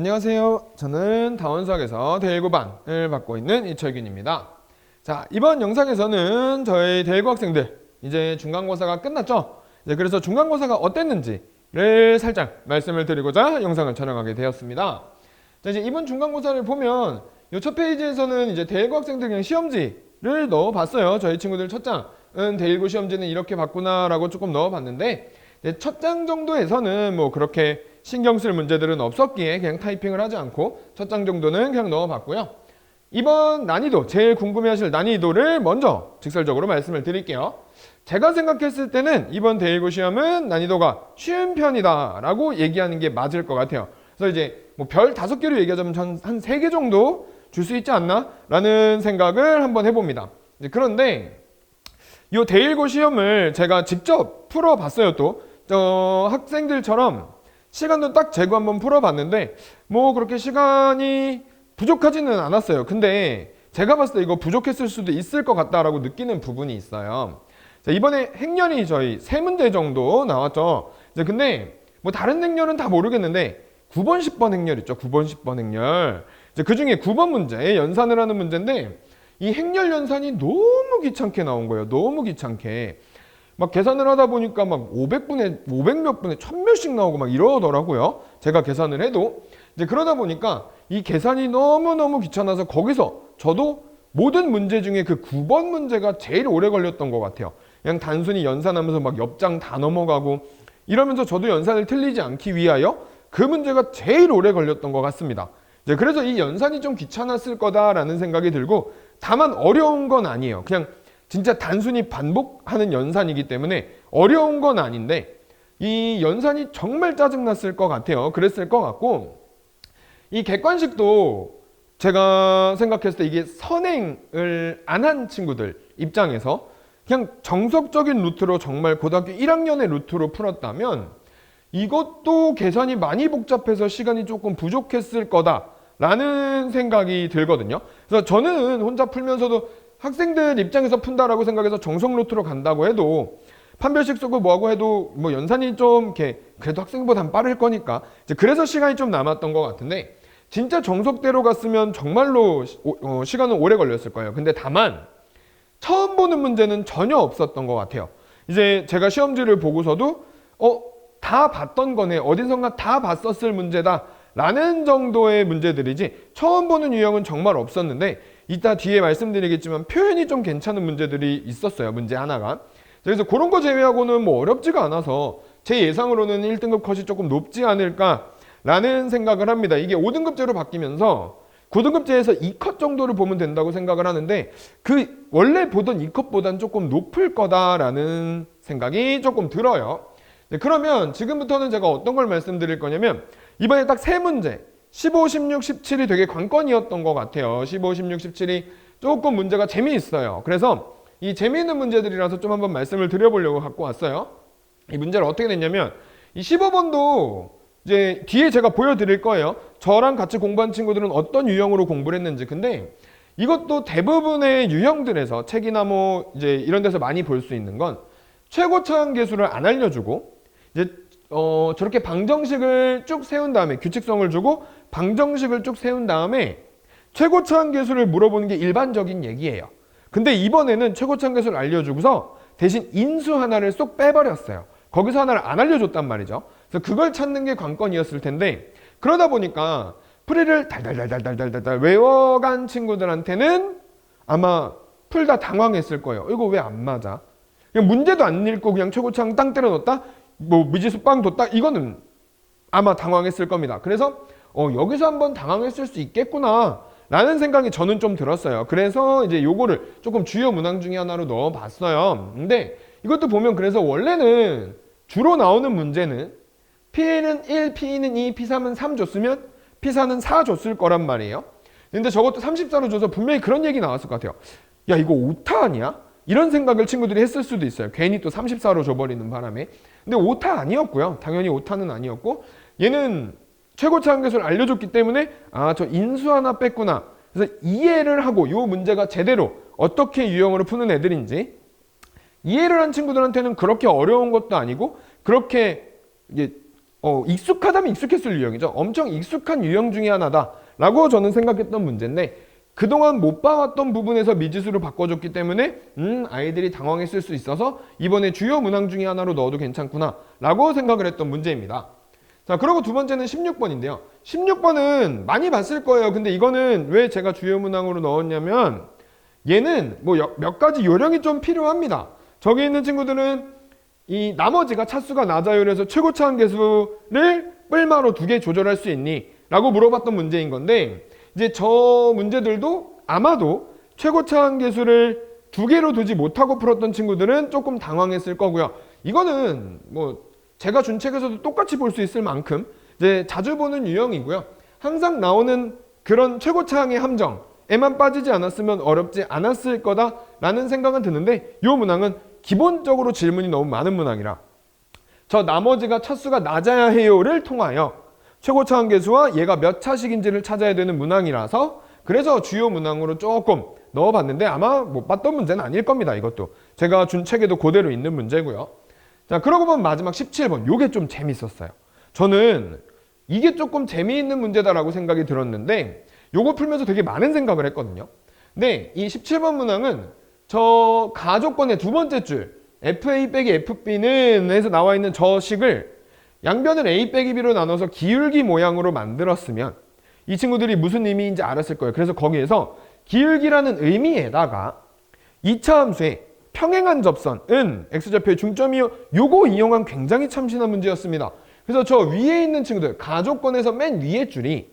안녕하세요. 저는 다원수학에서 대1고반을 맡고 있는 이철균입니다. 자, 이번 영상에서는 저희 대1고 학생들 이제 중간고사가 끝났죠? 그래서 중간고사가 어땠는지를 살짝 말씀을 드리고자 영상을 촬영하게 되었습니다. 자, 이제 이번 중간고사를 보면 이 첫 페이지에서는 이제 대1고 학생들 그냥 시험지를 넣어봤어요. 저희 친구들 첫 장은 대1고 시험지는 이렇게 봤구나라고 조금 넣어봤는데 첫 장 정도에서는 뭐 그렇게 신경 쓸 문제들은 없었기에 그냥 타이핑을 하지 않고 첫 장 정도는 그냥 넣어봤고요. 이번 난이도, 제일 궁금해하실 난이도를 먼저 직설적으로 말씀을 드릴게요. 제가 생각했을 때는 이번 대1고 시험은 난이도가 쉬운 편이다 라고 얘기하는 게 맞을 것 같아요. 그래서 이제 뭐 별 5개로 얘기하자면 한 3개 정도 줄 수 있지 않나? 라는 생각을 한번 해봅니다. 그런데 이 대1고 시험을 제가 직접 풀어봤어요. 또 학생들처럼 시간도 딱 재고 한번 풀어봤는데 뭐 그렇게 시간이 부족하지는 않았어요. 근데 제가 봤을 때 이거 부족했을 수도 있을 것 같다라고 느끼는 부분이 있어요. 자, 이번에 행렬이 저희 3문제 정도 나왔죠. 근데 뭐 다른 행렬은 다 모르겠는데 9번, 10번 행렬 있죠. 9번, 10번 행렬. 그 중에 9번 문제, 연산을 하는 문제인데 이 행렬 연산이 너무 귀찮게 나온 거예요. 너무 귀찮게. 막 계산을 하다 보니까 막 500분에 500몇 분에 1000몇씩 나오고 막 이러더라고요. 제가 계산을 해도. 이제 그러다 보니까 이 계산이 너무너무 귀찮아서 거기서 저도 모든 문제 중에 그 9번 문제가 제일 오래 걸렸던 것 같아요. 그냥 단순히 연산하면서 막 옆장 다 넘어가고 이러면서 저도 연산을 틀리지 않기 위하여 그 문제가 제일 오래 걸렸던 것 같습니다. 이제 그래서 이 연산이 좀 귀찮았을 거다라는 생각이 들고 다만 어려운 건 아니에요. 그냥 진짜 단순히 반복하는 연산이기 때문에 어려운 건 아닌데 이 연산이 정말 짜증났을 것 같아요. 그랬을 것 같고 이 객관식도 제가 생각했을 때 이게 선행을 안 한 친구들 입장에서 그냥 정석적인 루트로 정말 고등학교 1학년의 루트로 풀었다면 이것도 계산이 많이 복잡해서 시간이 조금 부족했을 거다라는 생각이 들거든요. 그래서 저는 혼자 풀면서도 학생들 입장에서 푼다라고 생각해서 정석 루트로 간다고 해도 판별식 쓰고 뭐하고 해도 뭐 연산이 좀 이렇게 그래도 학생보단 빠를 거니까 이제 그래서 시간이 좀 남았던 것 같은데 진짜 정석대로 갔으면 정말로 시간은 오래 걸렸을 거예요. 근데 다만 처음 보는 문제는 전혀 없었던 것 같아요. 이제 제가 시험지를 보고서도 다 봤던 거네, 어디선가 다 봤었을 문제다 라는 정도의 문제들이지 처음 보는 유형은 정말 없었는데 이따 뒤에 말씀드리겠지만 표현이 좀 괜찮은 문제들이 있었어요. 문제 하나가. 그래서 그런 거 제외하고는 뭐 어렵지가 않아서 제 예상으로는 1등급 컷이 조금 높지 않을까라는 생각을 합니다. 이게 5등급제로 바뀌면서 9등급제에서 2컷 정도를 보면 된다고 생각을 하는데 그 원래 보던 2컷보단 조금 높을 거다라는 생각이 조금 들어요. 그러면 지금부터는 제가 어떤 걸 말씀드릴 거냐면 이번에 딱 3문제 15, 16, 17이 되게 관건이었던 것 같아요. 15, 16, 17이 조금 문제가 재미있어요. 그래서 이 재미있는 문제들이라서 좀 한번 말씀을 드려보려고 갖고 왔어요. 이 문제를 어떻게 냈냐면 이 15번도 이제 뒤에 제가 보여드릴 거예요. 저랑 같이 공부한 친구들은 어떤 유형으로 공부를 했는지. 근데 이것도 대부분의 유형들에서 책이나 뭐 이제 이런 데서 많이 볼 수 있는 건 최고차항 계수를 안 알려주고 이제 저렇게 방정식을 쭉 세운 다음에 규칙성을 주고 방정식을 쭉 세운 다음에 최고차항 계수를 물어보는 게 일반적인 얘기예요. 근데 이번에는 최고차항 계수를 알려주고서 대신 인수 하나를 쏙 빼버렸어요. 거기서 하나를 안 알려줬단 말이죠. 그래서 그걸 찾는 게 관건이었을 텐데 그러다 보니까 풀이를 달달달달달달달 외워간 친구들한테는 아마 풀다 당황했을 거예요. 이거 왜 안 맞아? 그냥 문제도 안 읽고 그냥 최고차항 땅 때려 넣었다? 뭐 미지수 빵 뒀다? 이거는 아마 당황했을 겁니다. 그래서 여기서 한번 당황했을 수 있겠구나 라는 생각이 저는 좀 들었어요. 그래서 이제 요거를 조금 주요 문항 중에 하나로 넣어봤어요. 근데 이것도 보면 그래서 원래는 주로 나오는 문제는 P는 1, P는 2, P3은 3 줬으면 P4는 4 줬을 거란 말이에요. 근데 저것도 34로 줘서 분명히 그런 얘기 나왔을 것 같아요. 야 이거 오타 아니야? 이런 생각을 친구들이 했을 수도 있어요. 괜히 또 34로 줘버리는 바람에. 근데 오타 아니었고요. 당연히 오타는 아니었고 얘는 최고차항 계수를 알려줬기 때문에 저 인수 하나 뺐구나. 그래서 이해를 하고 이 문제가 제대로 어떻게 유형으로 푸는 애들인지 이해를 한 친구들한테는 그렇게 어려운 것도 아니고 그렇게 이게 익숙하다면 익숙했을 유형이죠. 엄청 익숙한 유형 중에 하나다라고 저는 생각했던 문제인데 그동안 못 봐왔던 부분에서 미지수로 바꿔줬기 때문에 아이들이 당황했을 수 있어서 이번에 주요 문항 중에 하나로 넣어도 괜찮구나 라고 생각을 했던 문제입니다. 자, 그리고 두 번째는 16번인데요. 16번은 많이 봤을 거예요. 근데 이거는 왜 제가 주요 문항으로 넣었냐면 얘는 뭐 몇 가지 요령이 좀 필요합니다. 저기 있는 친구들은 이 나머지가 차수가 낮아요. 그래서 최고차 함계수를 뿔마로 2개 조절할 수 있니? 라고 물어봤던 문제인 건데 이제 저 문제들도 아마도 최고차 함계수를 2개로 두지 못하고 풀었던 친구들은 조금 당황했을 거고요. 이거는 뭐 제가 준 책에서도 똑같이 볼 수 있을 만큼 이제 자주 보는 유형이고요. 항상 나오는 그런 최고차항의 함정에만 빠지지 않았으면 어렵지 않았을 거다라는 생각은 드는데 이 문항은 기본적으로 질문이 너무 많은 문항이라 저 나머지가 차수가 낮아야 해요를 통하여 최고차 함계수와 얘가 몇 차식인지를 찾아야 되는 문항이라서 그래서 주요 문항으로 조금 넣어봤는데 아마 못 봤던 문제는 아닐 겁니다. 이것도 제가 준 책에도 그대로 있는 문제고요. 자, 그러고 보면 마지막 17번 요게 좀 재밌었어요. 저는 이게 조금 재미있는 문제다라고 생각이 들었는데 요거 풀면서 되게 많은 생각을 했거든요. 근데 이 17번 문항은 저 가족권의 두 번째 줄 FA 빼기 FB는 해서 나와 있는 저 식을 양변을 A 빼기 B로 나눠서 기울기 모양으로 만들었으면 이 친구들이 무슨 의미인지 알았을 거예요. 그래서 거기에서 기울기라는 의미에다가 2차 함수의 평행한 접선은 x좌표의 중점이요. 요거 이용한 굉장히 참신한 문제였습니다. 그래서 저 위에 있는 친구들 가족권에서 맨 위에 줄이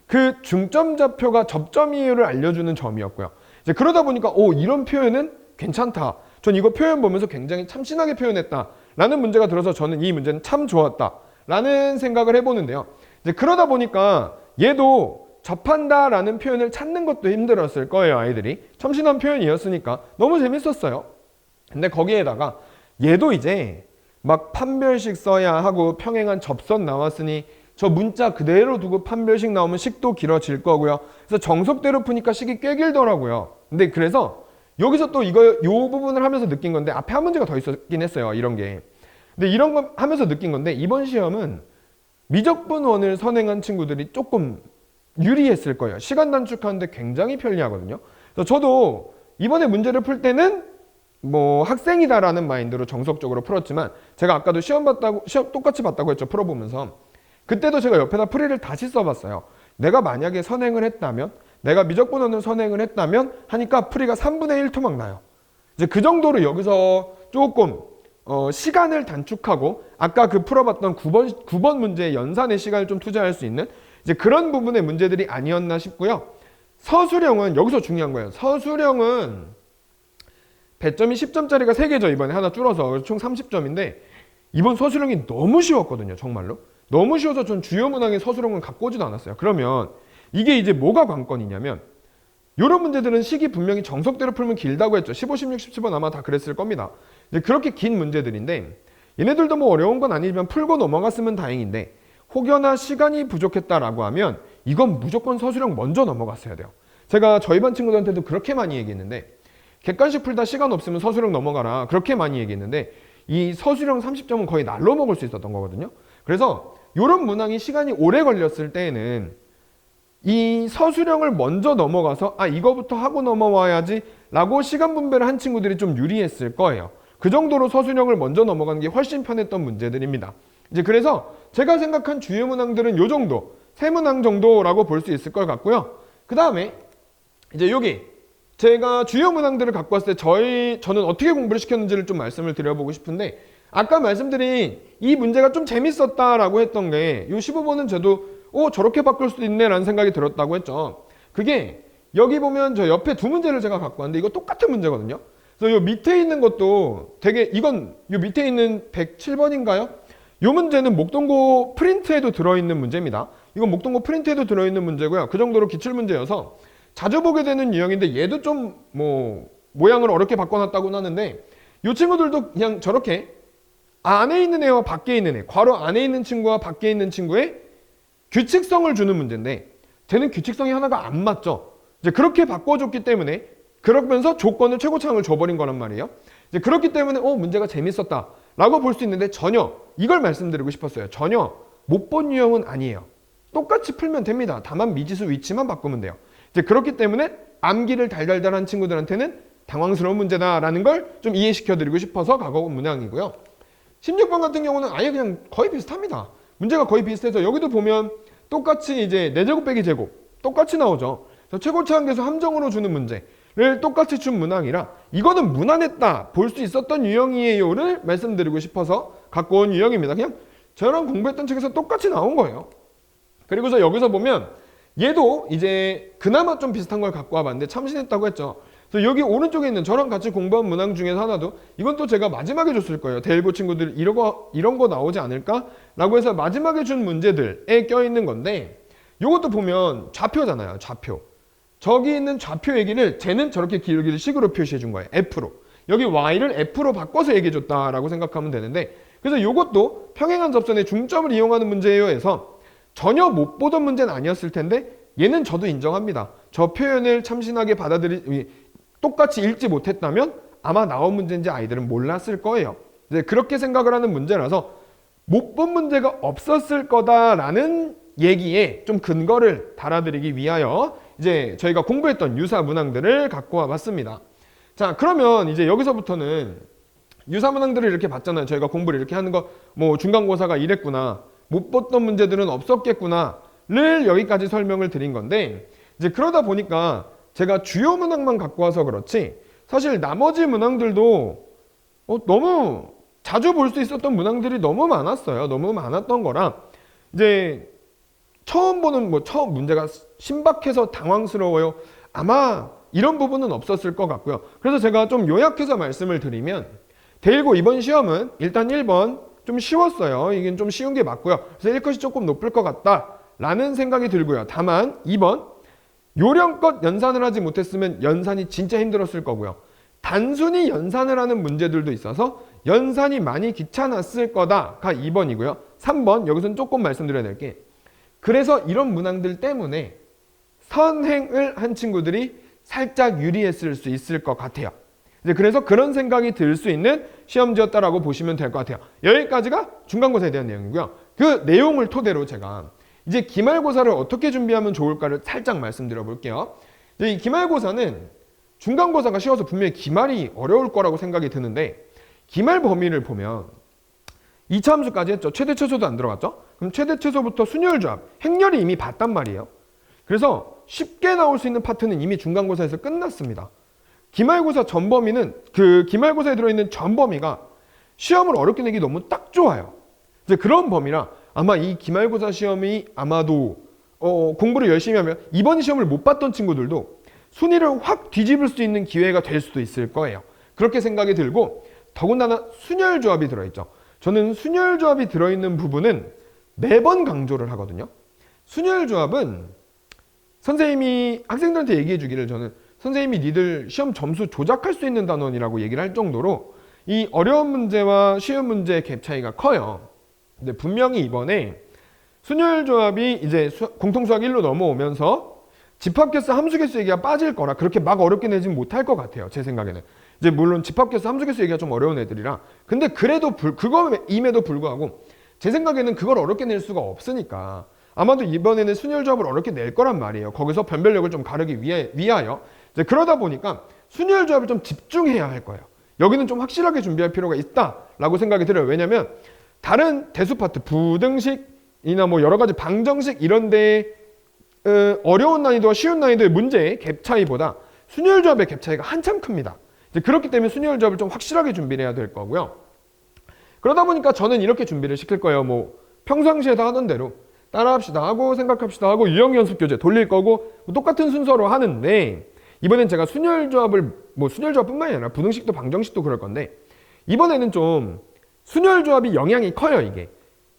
그 중점 좌표가 접점이요를 알려주는 점이었고요. 이제 그러다 보니까 이런 표현은 괜찮다. 전 이거 표현 보면서 굉장히 참신하게 표현했다. 라는 문제가 들어서 저는 이 문제는 참 좋았다. 라는 생각을 해보는데요. 이제 그러다 보니까 얘도 접한다 라는 표현을 찾는 것도 힘들었을 거예요. 아이들이. 참신한 표현이었으니까 너무 재밌었어요. 근데 거기에다가 얘도 이제 막 판별식 써야 하고 평행한 접선 나왔으니 저 문자 그대로 두고 판별식 나오면 식도 길어질 거고요. 그래서 정석대로 푸니까 식이 꽤 길더라고요. 근데 그래서 여기서 또 요 부분을 하면서 느낀 건데 앞에 한 문제가 더 있었긴 했어요. 이런 게. 근데 이런 거 하면서 느낀 건데 이번 시험은 미적분원을 선행한 친구들이 조금 유리했을 거예요. 시간 단축하는데 굉장히 편리하거든요. 그래서 저도 이번에 문제를 풀 때는 뭐 학생이다라는 마인드로 정석적으로 풀었지만 제가 아까도 시험 똑같이 봤다고 했죠. 풀어보면서 그때도 제가 옆에다 풀이를 다시 써봤어요. 내가 만약에 선행을 했다면 내가 미적분원을 선행을 했다면 하니까 풀이가 3분의 1 토막 나요. 이제 그 정도로 여기서 조금 시간을 단축하고 아까 그 풀어봤던 9번 문제의 연산의 시간을 좀 투자할 수 있는 이제 그런 부분의 문제들이 아니었나 싶고요. 서술형은 여기서 중요한 거예요. 서술형은 배점이 10점짜리가 3개죠. 이번에 하나 줄어서 총 30점인데 이번 서술형이 너무 쉬웠거든요. 정말로. 너무 쉬워서 전 주요 문항의 서술형은 갖고 오지도 않았어요. 그러면 이게 이제 뭐가 관건이냐면 이런 문제들은 식이 분명히 정석대로 풀면 길다고 했죠. 15, 16, 17번 아마 다 그랬을 겁니다. 이제 그렇게 긴 문제들인데 얘네들도 뭐 어려운 건 아니지만 풀고 넘어갔으면 다행인데 혹여나 시간이 부족했다라고 하면 이건 무조건 서술형 먼저 넘어갔어야 돼요. 제가 저희 반 친구들한테도 그렇게 많이 얘기했는데 객관식 풀다 시간 없으면 서술형 넘어가라 그렇게 많이 얘기했는데 이 서술형 30점은 거의 날로 먹을 수 있었던 거거든요. 그래서 이런 문항이 시간이 오래 걸렸을 때에는 이 서술형을 먼저 넘어가서 이거부터 하고 넘어와야지 라고 시간 분배를 한 친구들이 좀 유리했을 거예요. 그 정도로 서술형을 먼저 넘어가는 게 훨씬 편했던 문제들입니다. 이제 그래서 제가 생각한 주요 문항들은 요 정도, 세 문항 정도라고 볼 수 있을 것 같고요. 그 다음에 이제 여기 제가 주요 문항들을 갖고 왔을 때 저는 어떻게 공부를 시켰는지를 좀 말씀을 드려보고 싶은데 아까 말씀드린 이 문제가 좀 재밌었다라고 했던 게 이 15번은 저도 저렇게 바꿀 수도 있네 라는 생각이 들었다고 했죠. 그게 여기 보면 저 옆에 두 문제를 제가 갖고 왔는데 이거 똑같은 문제거든요. 그래서 요 밑에 있는 것도 되게 이건 요 밑에 있는 107번인가요? 요 문제는 목동고 프린트에도 들어있는 문제입니다. 이건 목동고 프린트에도 들어있는 문제고요. 그 정도로 기출문제여서 자주 보게 되는 유형인데 얘도 좀 모양을 어렵게 바꿔놨다고는 하는데 이 친구들도 그냥 저렇게 안에 있는 애와 밖에 있는 애, 괄호 안에 있는 친구와 밖에 있는 친구의 규칙성을 주는 문제인데 쟤는 규칙성이 하나가 안 맞죠. 이제 그렇게 바꿔줬기 때문에 그러면서 조건을 최고차항을 줘버린 거란 말이에요. 이제 그렇기 때문에 문제가 재밌었다라고 볼 수 있는데 전혀 이걸 말씀드리고 싶었어요. 전혀 못 본 유형은 아니에요. 똑같이 풀면 됩니다. 다만 미지수 위치만 바꾸면 돼요. 이제 그렇기 때문에 암기를 달달달한 친구들한테는 당황스러운 문제다라는 걸 좀 이해시켜드리고 싶어서 과거 문항이고요. 16번 같은 경우는 아예 그냥 거의 비슷합니다. 문제가 거의 비슷해서 여기도 보면 똑같이 이제 4제곱 빼기 제곱 똑같이 나오죠. 최고차 한계수 함정으로 주는 문제를 똑같이 준 문항이라 이거는 무난했다 볼 수 있었던 유형이에요를 말씀드리고 싶어서 갖고 온 유형입니다. 그냥 저랑 공부했던 책에서 똑같이 나온 거예요. 그리고서 여기서 보면 얘도 이제 그나마 좀 비슷한 걸 갖고 와봤는데 참신했다고 했죠. 그래서 여기 오른쪽에 있는 저랑 같이 공부한 문항 중에서 하나도 이건 또 제가 마지막에 줬을 거예요. 대일고 친구들 이런 거 나오지 않을까? 라고 해서 마지막에 준 문제들에 껴있는 건데 이것도 보면 좌표잖아요. 좌표. 저기 있는 좌표 얘기를 쟤는 저렇게 기울기를 식으로 표시해 준 거예요. F로. 여기 Y를 F로 바꿔서 얘기해 줬다라고 생각하면 되는데 그래서 이것도 평행한 접선의 중점을 이용하는 문제예요 해서 전혀 못 보던 문제는 아니었을 텐데 얘는 저도 인정합니다. 저 표현을 참신하게 똑같이 읽지 못했다면 아마 나온 문제인지 아이들은 몰랐을 거예요. 이제 그렇게 생각을 하는 문제라서 못 본 문제가 없었을 거다라는 얘기에 좀 근거를 달아드리기 위하여 이제 저희가 공부했던 유사 문항들을 갖고 와봤습니다. 자, 그러면 이제 여기서부터는 유사 문항들을 이렇게 봤잖아요. 저희가 공부를 이렇게 하는 거 뭐 중간고사가 이랬구나. 못 봤던 문제들은 없었겠구나를 여기까지 설명을 드린 건데 이제 그러다 보니까 제가 주요 문항만 갖고 와서 그렇지 사실 나머지 문항들도 너무 자주 볼 수 있었던 문항들이 너무 많았어요. 너무 많았던 거라 이제 처음 보는 처음 문제가 신박해서 당황스러워요. 아마 이런 부분은 없었을 것 같고요. 그래서 제가 좀 요약해서 말씀을 드리면 대일고 이번 시험은 일단 1번 좀 쉬웠어요. 이게 좀 쉬운 게 맞고요. 그래서 1컷이 조금 높을 것 같다라는 생각이 들고요. 다만 2번 요령껏 연산을 하지 못했으면 연산이 진짜 힘들었을 거고요. 단순히 연산을 하는 문제들도 있어서 연산이 많이 귀찮았을 거다가 2번이고요. 3번 여기서는 조금 말씀드려야 될 게 그래서 이런 문항들 때문에 선행을 한 친구들이 살짝 유리했을 수 있을 것 같아요. 이제 그래서 그런 생각이 들 수 있는 시험지였다라고 보시면 될 것 같아요. 여기까지가 중간고사에 대한 내용이고요. 그 내용을 토대로 제가 이제 기말고사를 어떻게 준비하면 좋을까를 살짝 말씀드려 볼게요. 이제 이 기말고사는 중간고사가 쉬워서 분명히 기말이 어려울 거라고 생각이 드는데 기말 범위를 보면 2차 함수까지 했죠. 최대 최소도 안 들어갔죠. 그럼 최대 최소부터 순열 조합, 행렬이 이미 봤단 말이에요. 그래서 쉽게 나올 수 있는 파트는 이미 중간고사에서 끝났습니다. 기말고사 전 범위는 그 기말고사에 들어있는 전 범위가 시험을 어렵게 내기 너무 딱 좋아요. 이제 그런 범위라 아마 이 기말고사 시험이 아마도 공부를 열심히 하면 이번 시험을 못 봤던 친구들도 순위를 확 뒤집을 수 있는 기회가 될 수도 있을 거예요. 그렇게 생각이 들고 더군다나 순열조합이 들어있죠. 저는 순열조합이 들어있는 부분은 매번 강조를 하거든요. 순열조합은 선생님이 학생들한테 얘기해 주기를 저는 선생님이 니들 시험 점수 조작할 수 있는 단원이라고 얘기를 할 정도로 이 어려운 문제와 쉬운 문제의 갭 차이가 커요. 근데 분명히 이번에 순열조합이 이제 공통수학 1로 넘어오면서 집합계수 함수계수 얘기가 빠질 거라 그렇게 막 어렵게 내진 못할 것 같아요. 제 생각에는. 이제 물론 집합계수 함수계수 얘기가 좀 어려운 애들이라 근데 그래도 그거임에도 불구하고 제 생각에는 그걸 어렵게 낼 수가 없으니까 아마도 이번에는 순열조합을 어렵게 낼 거란 말이에요. 거기서 변별력을 좀 가르기 위하여 이제 그러다 보니까 순열조합을 좀 집중해야 할 거예요. 여기는 좀 확실하게 준비할 필요가 있다라고 생각이 들어요. 왜냐면 다른 대수 파트 부등식이나 뭐 여러 가지 방정식 이런 데 어려운 난이도와 쉬운 난이도의 문제의 갭 차이보다 순열조합의 갭 차이가 한참 큽니다. 이제 그렇기 때문에 순열조합을 좀 확실하게 준비를 해야 될 거고요. 그러다 보니까 저는 이렇게 준비를 시킬 거예요. 뭐 평상시에도 하던 대로 따라합시다 하고 생각합시다 하고 유형연습교재 돌릴 거고 뭐 똑같은 순서로 하는데 이번엔 제가 순열조합을 뭐 순열조합뿐만이 아니라 부등식도 방정식도 그럴 건데 이번에는 좀 순열조합이 영향이 커요. 이게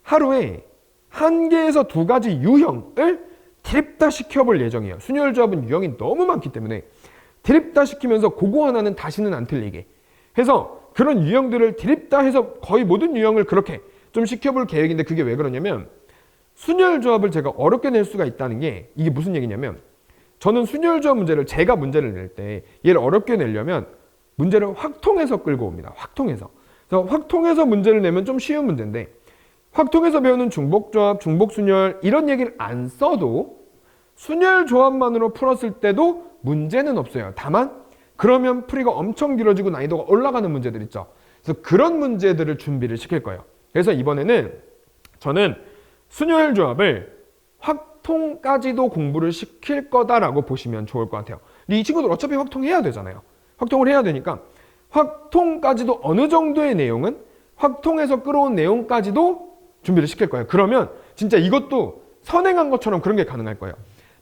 하루에 1개에서 2가지 유형을 드립다 시켜볼 예정이에요. 순열조합은 유형이 너무 많기 때문에 드립다 시키면서 그거 하나는 다시는 안 틀리게 해서 그런 유형들을 드립다 해서 거의 모든 유형을 그렇게 좀 시켜볼 계획인데 그게 왜 그러냐면 순열조합을 제가 어렵게 낼 수가 있다는 게 이게 무슨 얘기냐면 저는 순열조합 문제를 제가 문제를 낼 때 얘를 어렵게 내려면 문제를 확통해서 끌고 옵니다. 확통해서. 그래서 확통해서 문제를 내면 좀 쉬운 문제인데 확통에서 배우는 중복조합, 중복순열 이런 얘기를 안 써도 순열 조합만으로 풀었을 때도 문제는 없어요. 다만 그러면 풀이가 엄청 길어지고 난이도가 올라가는 문제들 있죠. 그래서 그런 문제들을 준비를 시킬 거예요. 그래서 이번에는 저는 순열 조합을 확통까지도 공부를 시킬 거다라고 보시면 좋을 것 같아요. 근데 이 친구들 어차피 확통해야 되잖아요. 확통을 해야 되니까 확통까지도 어느 정도의 내용은 확통에서 끌어온 내용까지도 준비를 시킬 거예요. 그러면 진짜 이것도 선행한 것처럼 그런 게 가능할 거예요.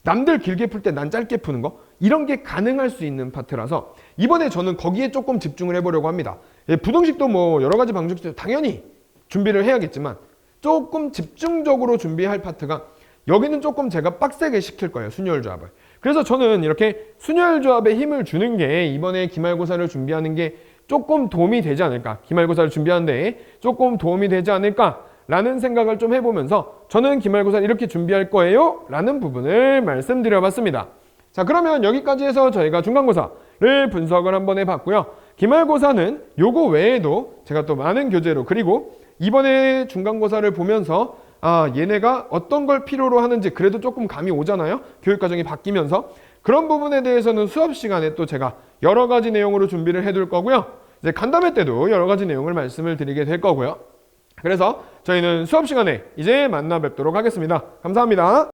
남들 길게 풀 때 난 짧게 푸는 거 이런 게 가능할 수 있는 파트라서 이번에 저는 거기에 조금 집중을 해보려고 합니다. 부등식도 뭐 여러 가지 방식도 당연히 준비를 해야겠지만 조금 집중적으로 준비할 파트가 여기는 조금 제가 빡세게 시킬 거예요. 순열 조합을. 그래서 저는 이렇게 순열 조합에 힘을 주는 게 이번에 기말고사를 준비하는 게 조금 도움이 되지 않을까. 기말고사를 준비하는데 조금 도움이 되지 않을까 라는 생각을 좀 해보면서 저는 기말고사를 이렇게 준비할 거예요 라는 부분을 말씀드려봤습니다. 자, 그러면 여기까지 해서 저희가 중간고사를 분석을 한번 해봤고요. 기말고사는 요거 외에도 제가 또 많은 교재로 그리고 이번에 중간고사를 보면서 얘네가 어떤 걸 필요로 하는지 그래도 조금 감이 오잖아요. 교육과정이 바뀌면서 그런 부분에 대해서는 수업 시간에 또 제가 여러 가지 내용으로 준비를 해둘 거고요. 이제 간담회 때도 여러 가지 내용을 말씀을 드리게 될 거고요. 그래서 저희는 수업 시간에 이제 만나 뵙도록 하겠습니다. 감사합니다.